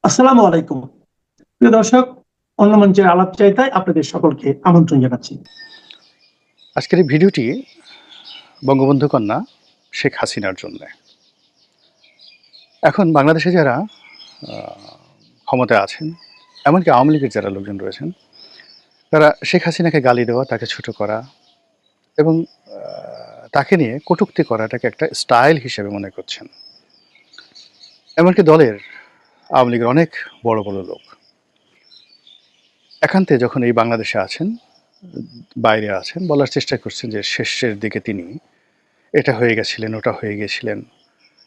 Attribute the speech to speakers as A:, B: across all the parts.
A: আসসালামু আলাইকুম। প্রিয় দর্শক, অন্য মঞ্চের আলাপচারিতায় আপনাদের সকলকে আমন্ত্রণ জানাচ্ছি।
B: আজকের এই ভিডিওটি বঙ্গবন্ধু কন্যা শেখ হাসিনার জন্যে। এখন বাংলাদেশে যারা ক্ষমতায় আছেন, এমনকি আওয়ামী লীগের যারা লোকজন রয়েছেন, তারা শেখ হাসিনাকে গালি দেওয়া, তাকে ছোট করা এবং তাকে নিয়ে কটূক্তি করাটাকে একটা স্টাইল হিসেবে মনে করছেন। এমনকি দলের আওয়ামী লীগের অনেক বড় বড় লোক একান্তে যখন এই বাংলাদেশে আছেন, বাইরে আছেন, বলার চেষ্টা করছেন যে শেষের দিকে তিনি এটা হয়ে গেছিলেন, ওটা হয়ে গেছিলেন,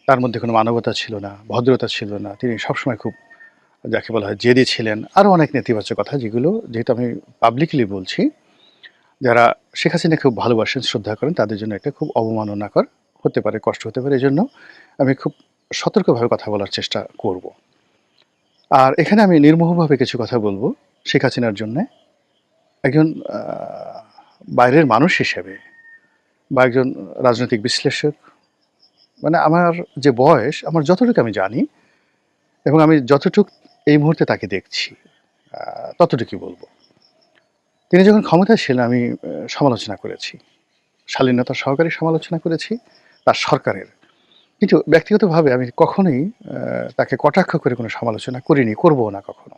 B: তার মধ্যে কোনো মানবতা ছিল না, ভদ্রতা ছিল না, তিনি সবসময় খুব যাকে বলা হয় জেদি ছিলেন। আরও অনেক নেতিবাচক কথা, যেগুলো যেহেতু আমি পাবলিকলি বলছি, যারা শেখ হাসিনা খুব ভালোবাসেন, শ্রদ্ধা করেন, তাদের জন্য এটা খুব অবমাননাকর হতে পারে, কষ্ট হতে পারে। এজন্য আমি খুব সতর্কভাবে কথা বলার চেষ্টা করব। আর এখানে আমি নির্মোহভাবে কিছু কথা বলবো শেখ হাসিনার জন্যে। একজন বাইরের মানুষ হিসেবে বা একজন রাজনৈতিক বিশ্লেষক, মানে আমার যে বয়স, আমার যতটুকু আমি জানি এবং আমি যতটুকু এই মুহূর্তে তাকে দেখছি, ততটুকুই বলবো। তিনি যখন ক্ষমতায় ছিলেন আমি সমালোচনা করেছি, শালীনতা সহকারে সমালোচনা করেছি তার সরকারের। কিন্তু ব্যক্তিগতভাবে আমি কখনোই তাকে কটাক্ষ করে কোনো সমালোচনা করিনি, করবও না কখনো।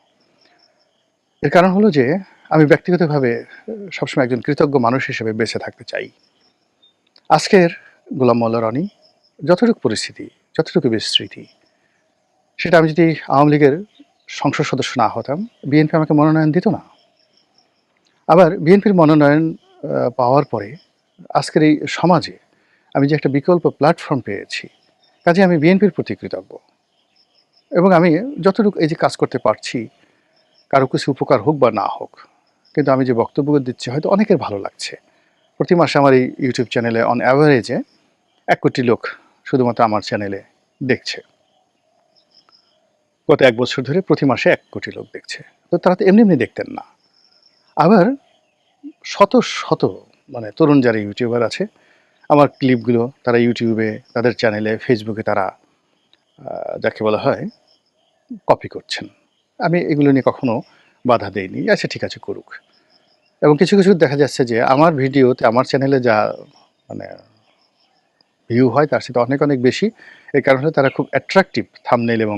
B: এর কারণ হলো যে আমি ব্যক্তিগতভাবে সবসময় একজন কৃতজ্ঞ মানুষ হিসেবে বেঁচে থাকতে চাই। আজকের গোলাম মোল্লা রনি, যতটুকু পরিস্থিতি, যতটুকু বিস্তৃতি, সেটা আমি যদি আওয়ামী লীগের সংসদ সদস্য না হতাম, বিএনপি আমাকে মনোনয়ন দিত না। আবার বিএনপির মনোনয়ন পাওয়ার পরে আজকের এই সমাজে আমি যে একটা বিকল্প প্ল্যাটফর্ম পেয়েছি, কাজে আমি বিএনপির প্রতি কৃতজ্ঞ। এবং আমি যতটুকু এই যে কাজ করতে পারছি, কারো কিছু উপকার হোক বা না হোক, কিন্তু আমি যে বক্তব্য দিচ্ছি হয়তো অনেকের ভালো লাগছে। প্রতি মাসে আমার এই ইউটিউব চ্যানেলে অন অ্যাভারেজে 1 কোটি লোক শুধুমাত্র আমার চ্যানেলে দেখছে। গত 1 বছর ধরে প্রতি মাসে 1 কোটি লোক দেখছে। তো তারা তো এমনি এমনি দেখতেন না। আবার শত শত মানে তরুণ যারা ইউটিউবার আছে, আমার ক্লিপগুলো তারা ইউটিউবে, তাদের চ্যানেলে, ফেসবুকে তারা যাকে বলা হয় কপি করছেন। আমি এগুলো নিয়ে কখনো বাধা দেইনি। আচ্ছা ঠিক আছে, করুক। এবং কিছু কিছু দেখা যাচ্ছে যে আমার ভিডিওতে, আমার চ্যানেলে যা মানে ভিউ হয় তার সাথে অনেক অনেক বেশি। এর কারণ হলো তারা খুব অ্যাট্রাকটিভ থাম্বনেইল এবং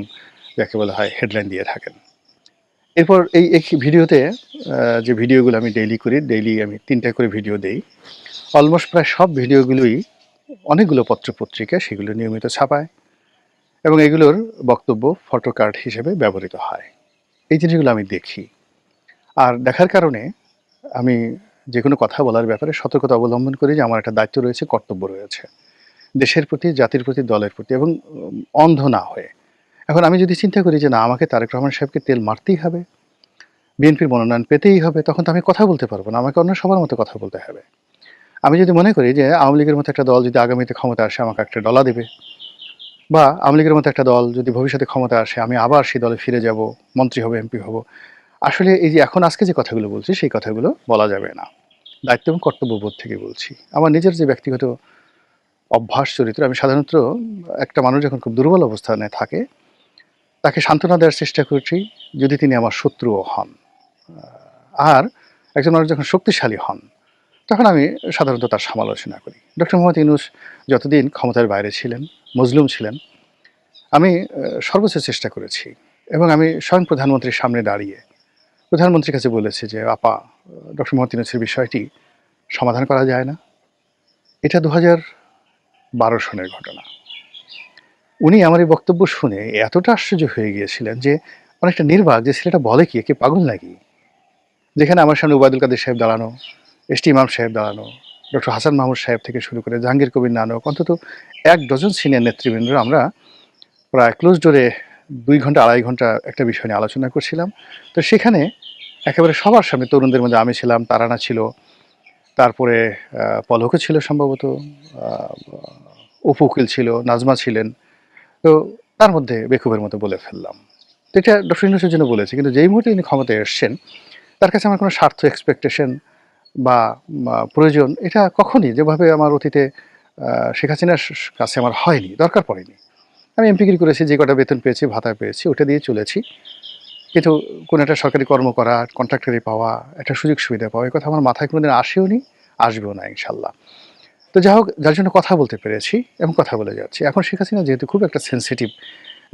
B: যাকে বলা হয় হেডলাইন দিয়ে থাকেন। এরপর এই ভিডিওতে যে ভিডিওগুলো আমি ডেইলি করি, ডেইলি আমি 3টা করে ভিডিও দেই। অলমোস্ট প্রায় সব ভিডিওগুলোই অনেকগুলো পত্র-পত্রিকা সেগুলো নিয়মিত ছাপায় এবং এগুলোর বক্তব্য ফটো কার্ড হিসেবে ব্যবহৃত হয়। এই জিনিসগুলো আমি দেখি। আর দেখার কারণে আমি যেকোনো কথা বলার ব্যাপারে সতর্কতা অবলম্বন করি যে আমার একটা দায়িত্ব রয়েছে, কর্তব্য রয়েছে। দেশের প্রতি, জাতির প্রতি, দলের প্রতি এবং অন্ধ না হয়ে। এখন আমি যদি চিন্তা করি যে না, আমাকে তারেক রহমান সাহেবকে তেল মারতেই হবে, বিএনপির মনোনয়ন পেতেই হবে, তখন তো আমি কথা বলতে পারব না। আমাকে অন্য সবার মতো কথা বলতে হবে। আমি যদি মনে করি যে আওয়ামী লীগের মতো একটা দল যদি আগামীতে ক্ষমতায় আসে আমাকে একটা ডলা দেবে, বা আওয়ামী লীগের মতো একটা দল যদি ভবিষ্যতে ক্ষমতায় আসে আমি আবার সেই দলে ফিরে যাব, মন্ত্রী হব, এমপি হব, আসলে এই যে এখন আজকে যে কথাগুলো বলছি সেই কথাগুলো বলা যাবে না। দায়িত্ব এবং কর্তব্যবোধ থেকে বলছি। আমার নিজের যে ব্যক্তিগত অভ্যাস, চরিত্র, আমি সাধারণত একটা মানুষ যখন খুব দুর্বল অবস্থানে থাকে তাকে সান্ত্বনা দেওয়ার চেষ্টা করছি, যদি তিনি আমার শত্রুও হন। আর একজন মানুষ যখন শক্তিশালী হন তখন আমি সাধারণত তার সমালোচনা করি। ডক্টর মোহাম্মদ ইউনূস যতদিন ক্ষমতার বাইরে ছিলেন, মজলুম ছিলেন, আমি সর্বোচ্চ চেষ্টা করেছি এবং আমি স্বয়ং প্রধানমন্ত্রীর সামনে দাঁড়িয়ে প্রধানমন্ত্রীর কাছে বলেছি যে আপা, ডক্টর মোহাম্মদ ইউনূসের বিষয়টি সমাধান করা যায় না। এটা 2012 সনের ঘটনা। উনি আমার এই বক্তব্য শুনে এতটা আশ্চর্য হয়ে গিয়েছিলেন যে অনেকটা নির্বাক, যে ছেলেটা বলে কি, একে পাগল নাকি? যেখানে আমার সামনে ওবায়দুল কাদের সাহেব দাঁড়ানো, এস টি ইমাম সাহেব দাঁড়ানো, ডক্টর হাসান মাহমুদ সাহেব থেকে শুরু করে জাহাঙ্গীর কবির নানক, অন্তত 1 ডজন সিনিয়র নেতৃবৃন্দ আমরা প্রায় ক্লোজ ডোরে 2 ঘন্টা 2.5 ঘন্টা একটা বিষয় নিয়ে আলোচনা করছিলাম। তো সেখানে একেবারে সবার সামনে তরুণদের মধ্যে আমি ছিলাম, তারানা ছিল, তারপরে পলকও ছিল সম্ভবত, অপু উকিল ছিল, নাজমা ছিলেন। তো তার মধ্যে বেকুবের মতো বলে ফেললাম। তো এটা ডক্টর ইউনূসের জন্য বলেছি, কিন্তু যেই মুহূর্তে তিনি ক্ষমতায় এসছেন তার কাছে আমার কোনো স্বার্থ, এক্সপেকটেশন বা প্রয়োজন এটা কখনই যেভাবে আমার অতীতে শেখ হাসিনার কাছে আমার হয়নি, দরকার পড়েনি। আমি এমপিগিরি করেছি, যে কটা বেতন পেয়েছি, ভাতা পেয়েছি, ওটা দিয়ে চলেছি। কিন্তু কোনো একটা সরকারি কর্ম করা, কন্ট্রাক্টরি পাওয়া, একটা সুযোগ সুবিধা পাওয়া, এই কথা আমার মাথায় কোনোদিন আসেও নি, আসবেও না ইনশাল্লাহ। তো যাই হোক, যার জন্য কথা বলতে পেরেছি এবং কথা বলে যাচ্ছি। এখন শেখ হাসিনা যেহেতু খুব একটা সেনসিটিভ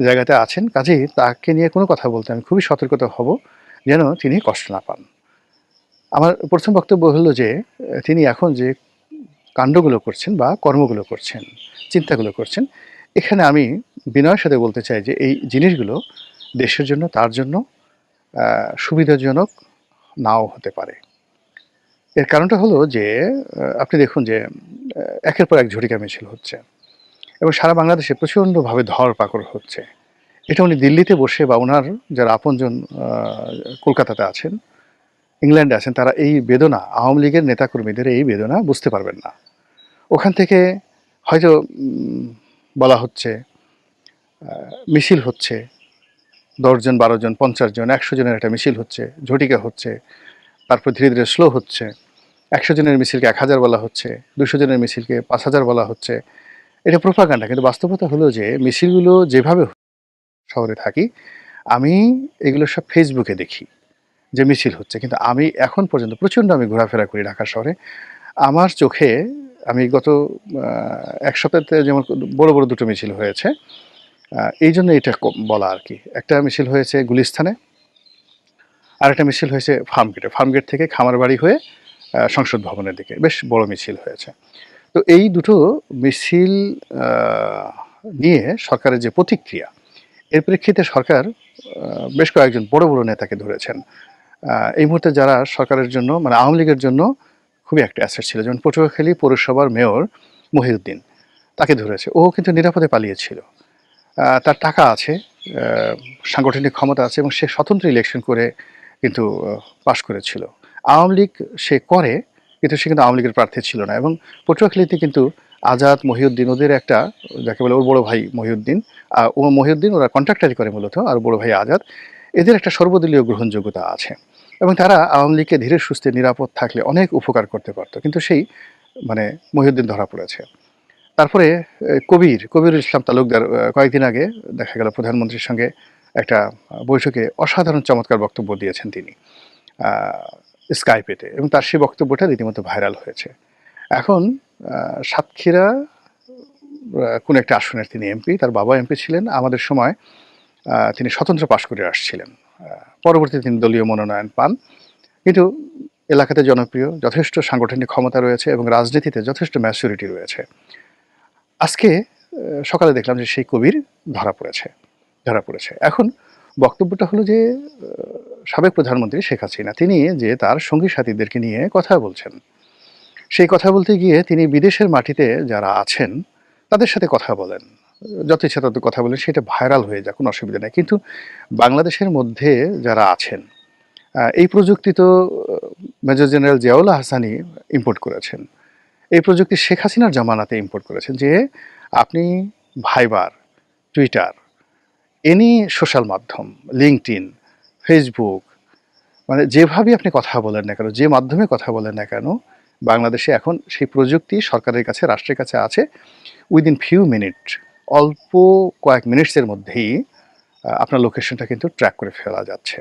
B: জায়গাতে আছেন, কাজেই তাকে নিয়ে কোনো কথা বলতে আমি খুবই সতর্কতা হব, যেন তিনি কষ্ট না পান। আমার প্রথম বক্তব্য হলো যে তিনি এখন যে কাণ্ডগুলো করছেন বা কর্মগুলো করছেন, চিন্তাগুলো করছেন, এখানে আমি বিনয়ের সাথে বলতে চাই যে এই জিনিসগুলো দেশের জন্য, তার জন্য সুবিধাজনক নাও হতে পারে। এর কারণটা হলো যে আপনি দেখুন যে একের পর এক ঝটিকা মিছিল হচ্ছে এবং সারা বাংলাদেশে প্রচণ্ডভাবে ধরপাকড় হচ্ছে। এটা উনি দিল্লিতে বসে বা ওনার যারা আপনজন কলকাতাতে আছেন, ইংল্যান্ডে আছেন, তারা এই বেদনা, আওয়ামী লীগের নেতাকর্মীদের এই বেদনা বুঝতে পারবেন না। ওখান থেকে হয়তো বলা হচ্ছে, মিছিল হচ্ছে, ১০ জন, ১২ জন, ৫০ জন, ১০০ জনের একটা মিছিল হচ্ছে, ঝটিকা হচ্ছে, তারপর ধীরে ধীরে স্লো হচ্ছে। ১০০ জনের মিছিলকে ১,০০০ বলা হচ্ছে, ২০০ জনের মিছিলকে ৫,০০০ বলা হচ্ছে। এটা প্রোপাগান্ডা। কিন্তু বাস্তবতা হলো যে মিছিলগুলো যেভাবে শহরে থাকি, আমি এগুলো সব ফেসবুকে দেখি যে মিছিল হচ্ছে। কিন্তু আমি এখন পর্যন্ত প্রচণ্ড আমি ঘোরাফেরা করি ঢাকা শহরে। আমার চোখে আমি গত ১ সপ্তাহতে যেমন বড়, বড় ২ টো মিছিল হয়েছে। এইজন্য এটা বলা আরকি। একটা মিছিল হয়েছে গুলিস্তানে, আরেকটা মিছিল হয়েছে ফার্মগেটে। ফার্মগেট থেকে খামারবাড়ি হয়ে সংসদ ভবনের দিকে। বেশ বড় মিছিল হয়েছে। তো এই দুটো মিছিল আ নিয়ে সরকারের যে প্রতিক্রিয়া, এর প্রেক্ষিতে সরকার বেশ কয়েকজন বড়, বড় নেতাকে ধরেছেন। এই মুহূর্তে যারা সরকারের জন্য, মানে আওয়ামী লীগের জন্য খুবই একটা অ্যাসেট ছিল। যেমন পটুয়াখালী পৌরসভার মেয়র মহিউদ্দিন, তাকে ধরেছে। ও কিন্তু নিরাপদে পালিয়েছিল। তার টাকা আছে, আ সাংগঠনিক ক্ষমতা আছে এবং সে স্বতন্ত্র ইলেকশন করে কিন্তু পাস করেছিল। আওয়ামী লীগ সে করে, কিন্তু সে কিন্তু আওয়ামী লীগের প্রার্থী ছিল না এবং পটুয়াখালীতে কিন্তু আজাদ, মহিউদ্দিন ওদের একটা, যাকে বলে ওর বড় ভাই মহিউদ্দিন, ও মহিউদ্দিন ওরা কন্ট্রাক্টারি করে মূলত, আর বড় ভাই আজাদ, এদের একটা সর্বদলীয় গ্রহণযোগ্যতা আছে এবং তারা আওয়ামী লীগকে ধীরে সুস্থে নিরাপদ থাকলে অনেক উপকার করতে পারত। কিন্তু সেই মানে মহিউদ্দিন ধরা পড়েছে। তারপরে কবিরুল ইসলাম তালুকদার কয়েকদিন আগে দেখা গেল প্রধানমন্ত্রীর সঙ্গে একটা বৈঠকে অসাধারণ চমৎকার বক্তব্য দিয়েছেন তিনি স্কাইপেতে, এবং তার সেই বক্তব্যটা রীতিমতো ভাইরাল হয়েছে। এখন সাতক্ষীরা কোন একটা আসনের তিনি এমপি, তার বাবা এমপি ছিলেন। আমাদের সময় তিনি স্বতন্ত্র পাশ করে আসছিলেন। পরবর্তীতে তিনি দলীয় মনোনয়ন পান। কিন্তু এলাকাতে জনপ্রিয়, যথেষ্ট সাংগঠনিক ক্ষমতা রয়েছে এবং রাজনীতিতে যথেষ্ট ম্যাচুরিটি রয়েছে। আজকে সকালে দেখলাম যে সেই কবির ধরা পড়েছে। এখন বক্তব্যটা হলো যে সাবেক প্রধানমন্ত্রী শেখ হাসিনা তিনি যে তার সঙ্গী সাথীদেরকে নিয়ে কথা বলছেন। সেই কথা বলতে গিয়ে তিনি বিদেশের মাটিতে যারা আছেন তাদের সাথে কথা বলেন। যত ইচ্ছা তত কথা বলেন, সেটা ভাইরাল হয়ে যাক, কোনো অসুবিধা নেই। কিন্তু বাংলাদেশের মধ্যে যারা আছেন, এই প্রযুক্তি তো major general Ziaul Hasani import করেছেন। এই প্রযুক্তি শেখ হাসিনার জামানাতে ইম্পোর্ট করেছেন, যে আপনি ভাইবার, টুইটার, এনি সোশ্যাল মাধ্যম, লিঙ্কডইন, ফেসবুক, মানে যেভাবে আপনি কথা বলেন না কেন, যে মাধ্যমে কথা বলেন না কেন, বাংলাদেশে এখন সেই প্রযুক্তি সরকারের কাছে, রাষ্ট্রের কাছে আছে। উইদিন ফিউ মিনিট, অল্প কয়েক মিনিটসের মধ্যেই আপনার লোকেশনটা কিন্তু ট্র্যাক করে ফেলা যাচ্ছে।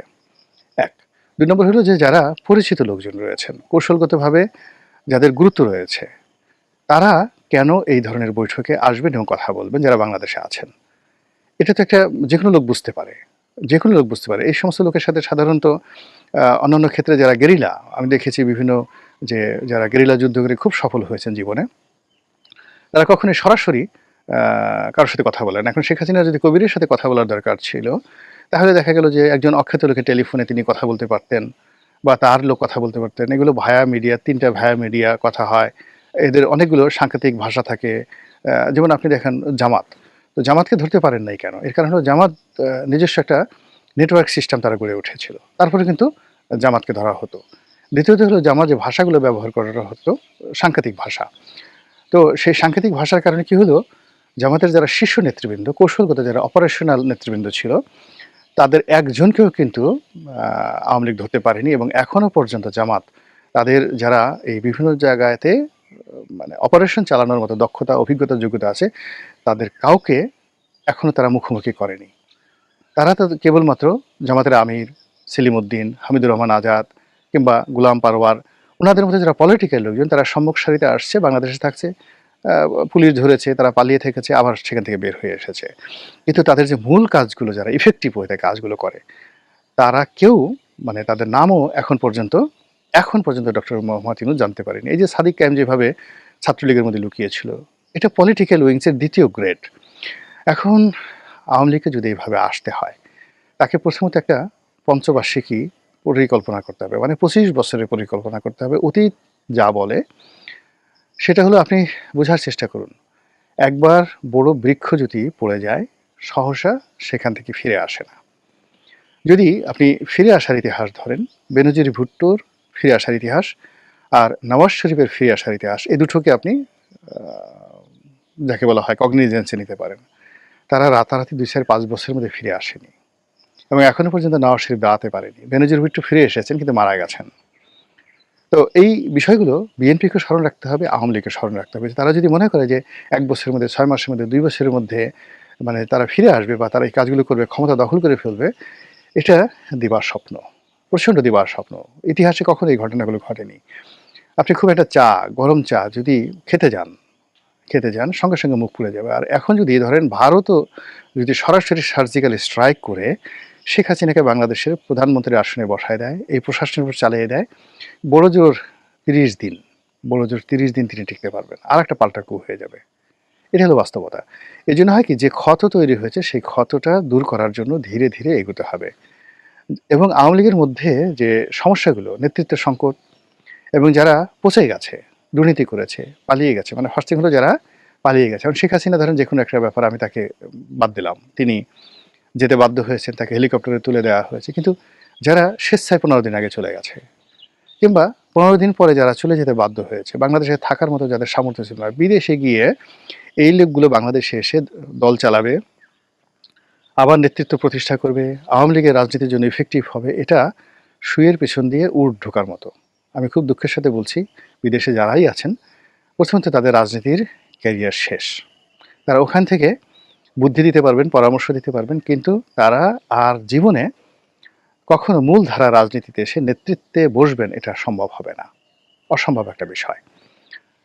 B: ১। ২ নম্বর হলো যে যারা পরিচিত লোকজন রয়েছেন, কৌশলগতভাবে যাদের গুরুত্ব রয়েছে, তারা কেন এই ধরনের বৈঠকে আসবেন এবং কথা বলবেন যারা বাংলাদেশে আছেন? এটা তো একটা যেকোনো লোক বুঝতে পারে। যেকোনো লোক বুঝতে পারে। এই সমস্ত লোকের সাথে সাধারণত অন্যান্য ক্ষেত্রে যারা গেরিলা, আমি দেখেছি বিভিন্ন যে যারা গেরিলা যুদ্ধ করে খুব সফল হয়েছেন জীবনে, তারা কখনোই সরাসরি কারো সাথে কথা বলে না। এখন শেখ হাসিনা যদি কবিরের সাথে কথা বলার দরকার ছিল, তাহলে দেখা গেল যে একজন অখ্যাত লোকের টেলিফোনে তিনি কথা বলতে পারতেন বা তার লোক কথা বলতে পারতেন। এগুলো ভায়া মিডিয়া, ৩ টা ভায়া মিডিয়া কথা হয়। এদের অনেকগুলো সাংকেতিক ভাষা থাকে। যেমন আপনি দেখেন জামাত। তো জামাতকে ধরতে পারেন নাই কেন? এর কারণ হলো জামাত নিজস্ব একটা নেটওয়ার্ক সিস্টেম তারা গড়ে উঠেছিল। তারপরে কিন্তু জামাতকে ধরা হতো। দ্বিতীয়ত হলো জামাত যে ভাষাগুলো ব্যবহার করা হতো, সাংকেতিক ভাষা। তো সেই সাংকেতিক ভাষার কারণে কি হলো, জামাতের যারা শীর্ষ নেতৃবৃন্দ, কৌশলগত যারা অপারেশনাল নেতৃবৃন্দ ছিল, তাদের একজনকেও কিন্তু আওয়ামী লীগ ধরতে পারেনি এবং এখনো পর্যন্ত জামাত তাদের যারা এই বিভিন্ন জায়গাতে মানে অপারেশন চালানোর মতো দক্ষতা, অভিজ্ঞতা, যোগ্যতা আছে, তাদের কাউকে এখনো তারা মুখোমুখি করেনি। তারা তো কেবলমাত্র জামাতের আমির, সেলিম উদ্দিন, হামিদুর রহমান আজাদ কিংবা গুলাম পারওয়ার, ওনাদের মধ্যে যারা পলিটিক্যাল লোকজন তারা সম্মুখ সারিতে আসছে, বাংলাদেশে থাকছে, পুলিশ ধরেছে, তারা পালিয়ে থেকেছে, আবার সেখান থেকে বের হয়ে এসেছে। কিন্তু তাদের যে মূল কাজগুলো যারা ইফেক্টিভ ওয়েতে কাজগুলো করে, তারা কেউ মানে তাদের নামও এখন পর্যন্ত ডক্টর মোহাম্মদ ইউনূস জানতে পারেনি। এই যে সাদিক কায়েম যেভাবে ছাত্রলীগের মধ্যে লুকিয়েছিল, এটা পলিটিক্যাল উইংসের দ্বিতীয় গ্রেড। এখন আওয়ামী লীগকে যদি এইভাবে আসতে হয়, তাকে প্রথমত একটা পঞ্চবার্ষিকী পরিকল্পনা করতে হবে, মানে 25 বছরের পরিকল্পনা করতে হবে। অতীত যা বলে সেটা হলো, আপনি বোঝার চেষ্টা করুন, একবার বড় বৃক্ষ যদি পড়ে যায় সহসা সেখান থেকে ফিরে আসে না। যদি আপনি ফিরে আসার ইতিহাস ধরেন, বেনজির ভুট্টোর ফিরে আসার ইতিহাস আর নওয়াজ শরীফের ফিরে আসার ইতিহাস, এই দুটোকে আপনি যাকে বলা হয় কগনিজেন্সে নিতে পারেন। তারা রাতারাতি 2-5 বছরের মধ্যে ফিরে আসেনি এবং এখনো পর্যন্ত নওয়াজ শরীফ দাঁড়াতে পারেনি। বেনজির ভুট্টো ফিরে এসেছেন কিন্তু মারা গেছেন। তো এই বিষয়গুলো বিএনপিকে স্মরণ রাখতে হবে, আওয়ামী লীগকে স্মরণ রাখতে হবে। তারা যদি মনে করে যে 1 বছরের মধ্যে, 6 মাসের মধ্যে, 2 বছরের মধ্যে মানে তারা ফিরে আসবে বা তারা এই কাজগুলো করবে, ক্ষমতা দখল করে ফেলবে, এটা দিবার স্বপ্ন, প্রচণ্ড দিবার স্বপ্ন। ইতিহাসে কখনো এই ঘটনাগুলো ঘটেনি। আপনি খুব একটা চা, গরম চা যদি খেতে যান সঙ্গে সঙ্গে মুখ পুড়ে যাবে। আর এখন যদি ধরেন ভারতও যদি সরাসরি সার্জিক্যাল স্ট্রাইক করে শেখ হাসিনাকে বাংলাদেশের প্রধানমন্ত্রীর আসনে বসায় দেয়, এই প্রশাসনের উপর চালিয়ে দেয়, বড়জোর 30 দিন, বড়জোর 30 দিন তিনি টিকতে পারবেন, আর একটা পাল্টা কূপ হয়ে যাবে। এটা হলো বাস্তবতা। এই জন্য হয় কি, যে ক্ষত তৈরি হয়েছে সেই ক্ষতটা দূর করার জন্য ধীরে ধীরে এগোতে হবে। এবং আওয়ামী লীগের মধ্যে যে সমস্যাগুলো, নেতৃত্বের সংকট এবং যারা পচে গেছে, দুর্নীতি করেছে, পালিয়ে গেছে, মানে ফার্স্ট থিং হলো যারা পালিয়ে গেছে। এখন শেখ হাসিনা ধরেন যে কোনো একটা ব্যাপার আমি তাকে বাদ দিলাম, তিনি যেতে বাধ্য হয়েছেন, তাকে হেলিকপ্টারে তুলে দেওয়া হয়েছে, কিন্তু যারা স্বেচ্ছায় 15 দিন আগে চলে গেছে কিংবা 15 দিন পরে যারা চলে যেতে বাধ্য হয়েছে, বাংলাদেশে থাকার মতো যাদের সামর্থ্য ছিল না, বিদেশে গিয়ে এই লোকগুলো বাংলাদেশে এসে দল চালাবে, আবার নেতৃত্ব প্রতিষ্ঠা করবে, আওয়ামী লীগের রাজনীতির জন্য ইফেক্টিভ হবে, এটা শুয়ের পেছন দিয়ে উট ঢোকার মতো। আমি খুব দুঃখের সাথে বলছি, বিদেশে যারাই আছেন প্রথমত তাদের রাজনীতির ক্যারিয়ার শেষ। তারা ওখান থেকে বুদ্ধি দিতে পারবেন, পরামর্শ দিতে পারবেন, কিন্তু তারা আর জীবনে কখনো মূলধারা রাজনীতিতে এসে নেতৃত্বে বসবেন এটা সম্ভব হবে না, অসম্ভব একটা বিষয়।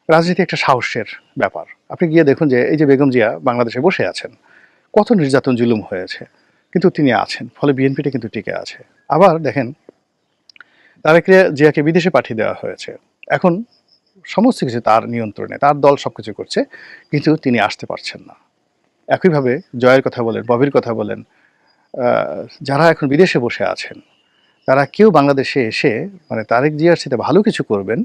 B: রাজনীতি একটা সাহসের ব্যাপার। আপনি গিয়ে দেখুন যে এই যে বেগম জিয়া বাংলাদেশে বসে আছেন, কত নির্যাতন জুলুম হয়েছে, কিন্তু তিনি আছেন, ফলে বিএনপিটা কিন্তু টিকে আছে। আবার দেখেন, তারেক জিয়াকে বিদেশে পাঠিয়ে দেওয়া হয়েছে, এখন সমস্ত কিছু তার নিয়ন্ত্রণে, তার দল সবকিছু করছে, কিন্তু তিনি আসতে পারছেন না। একইভাবে জয়ের কথা বলেন, ববির কথা বলেন, যারা এখন বিদেশে বসে আছেন তারা কেউ বাংলাদেশে এসে মানে তারেক জিয়ার সাথে ভালো কিছু করবেন,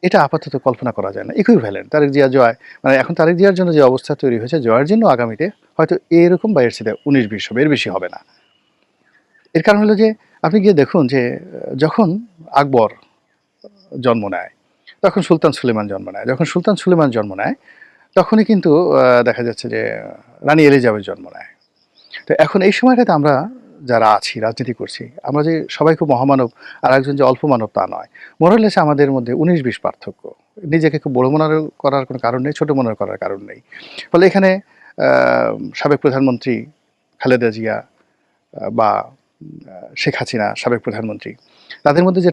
B: এটা আপাতত কল্পনা করা যায় না। ইকুইভ্যালেন্ট তারেক জিয়া জয়, মানে এখন তারেক জিয়ার জন্য যে অবস্থা তৈরি হয়েছে, জয়ের জন্য আগামীতে হয়তো এরকম বা এর সাথে 19-20 হবে, এর বেশি হবে না। এর কারণ হলো যে আপনি গিয়ে দেখুন যে যখন আকবর জন্ম নেয় তখন সুলতান সুলেমান জন্ম নেয়, যখন সুলতান সুলেমান জন্ম নেয় তখনই কিন্তু দেখা যাচ্ছে যে রানী এলিজাবেথ জন্ম নেয়। তো এখন এই সময়টাতে আমরা যারা আছি, রাজনীতি করছি, আমরা যে সবাই খুব মহামানব আর একজন যে অল্প মানব তা নয়। মোরালেস আমাদের মধ্যে 19-20 পার্থক্য। নিজেকে খুব বড় মনে করার কোনো কারণ নেই, ছোট মনে করার কারণ নেই। ফলে এখানে সাবেক প্রধানমন্ত্রী খালেদা জিয়া বা শেখ হাসিনা সাবেক প্রধানমন্ত্রী, তাদের মধ্যে যে